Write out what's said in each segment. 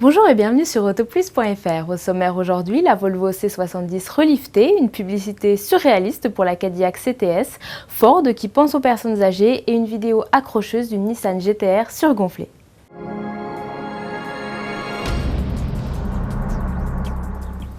Bonjour et bienvenue sur autoplus.fr. Au sommaire aujourd'hui, la Volvo C70 reliftée, une publicité surréaliste pour la Cadillac CTS, Ford qui pense aux personnes âgées et une vidéo accrocheuse d'une Nissan GT-R surgonflée.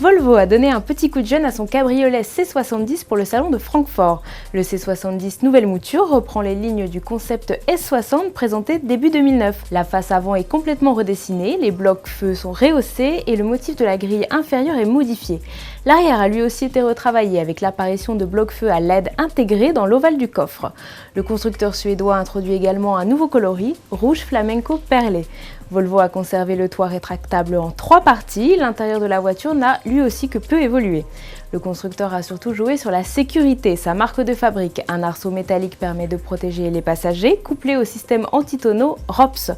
Volvo a donné un petit coup de jeune à son cabriolet C70 pour le salon de Francfort. Le C70 nouvelle mouture reprend les lignes du concept S60 présenté début 2009. La face avant est complètement redessinée, les blocs feux sont rehaussés et le motif de la grille inférieure est modifié. L'arrière a lui aussi été retravaillé avec l'apparition de blocs feux à LED intégrés dans l'ovale du coffre. Le constructeur suédois introduit également un nouveau coloris, rouge flamenco perlé. Volvo a conservé le toit rétractable en 3 parties, l'intérieur de la voiture n'a lui aussi que peu évolué. Le constructeur a surtout joué sur la sécurité, sa marque de fabrique. Un arceau métallique permet de protéger les passagers, couplé au système antitonneau ROPS.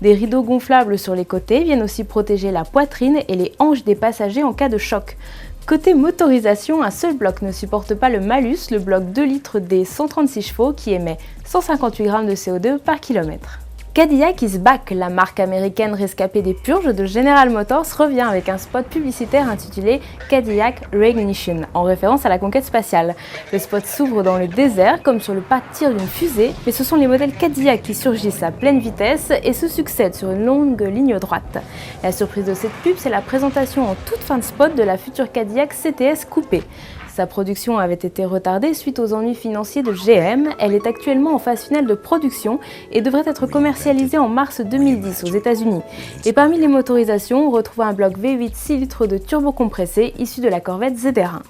Des rideaux gonflables sur les côtés viennent aussi protéger la poitrine et les hanches des passagers en cas de choc. Côté motorisation, un seul bloc ne supporte pas le malus, le bloc 2 litres D 136 chevaux qui émet 158 g de CO2 par kilomètre. Cadillac is back, la marque américaine rescapée des purges de General Motors revient avec un spot publicitaire intitulé Cadillac Reignition, en référence à la conquête spatiale. Le spot s'ouvre dans le désert comme sur le pas de tir d'une fusée, mais ce sont les modèles Cadillac qui surgissent à pleine vitesse et se succèdent sur une longue ligne droite. La surprise de cette pub, c'est la présentation en toute fin de spot de la future Cadillac CTS coupée. Sa production avait été retardée suite aux ennuis financiers de GM. Elle est actuellement en phase finale de production et devrait être commercialisée en mars 2010 aux États-Unis. Et parmi les motorisations, on retrouve un bloc V8 6 litres de turbo compressé issu de la Corvette ZR1.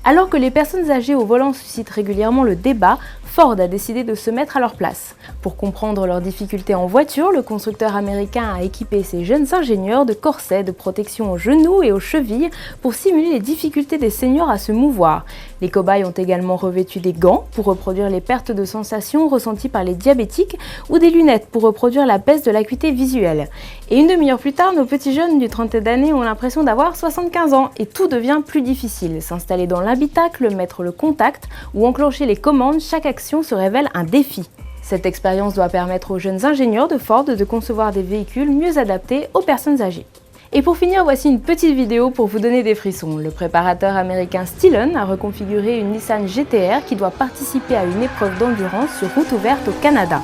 Alors que les personnes âgées au volant suscitent régulièrement le débat, Ford a décidé de se mettre à leur place. Pour comprendre leurs difficultés en voiture, le constructeur américain a équipé ses jeunes ingénieurs de corsets de protection aux genoux et aux chevilles pour simuler les difficultés des seniors à se mouvoir. Les cobayes ont également revêtu des gants pour reproduire les pertes de sensations ressenties par les diabétiques ou des lunettes pour reproduire la baisse de l'acuité visuelle. Et une demi-heure plus tard, nos petits jeunes d'une trentaine d'années ont l'impression d'avoir 75 ans et tout devient plus difficile. S'installer dans l'habitacle, mettre le contact ou enclencher les commandes, chaque action se révèle un défi. Cette expérience doit permettre aux jeunes ingénieurs de Ford de concevoir des véhicules mieux adaptés aux personnes âgées. Et pour finir, voici une petite vidéo pour vous donner des frissons. Le préparateur américain Stellon a reconfiguré une Nissan GT-R qui doit participer à une épreuve d'endurance sur route ouverte au Canada.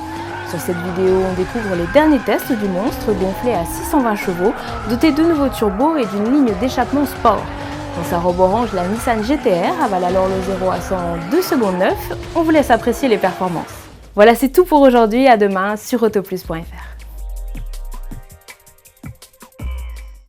Sur cette vidéo, on découvre les derniers tests du monstre gonflé à 620 chevaux, doté de nouveaux turbos et d'une ligne d'échappement sport. Dans sa robe orange, la Nissan GT-R avale alors le 0 à 100 en 2 secondes 9. On vous laisse apprécier les performances. Voilà, c'est tout pour aujourd'hui. À demain sur autoplus.fr.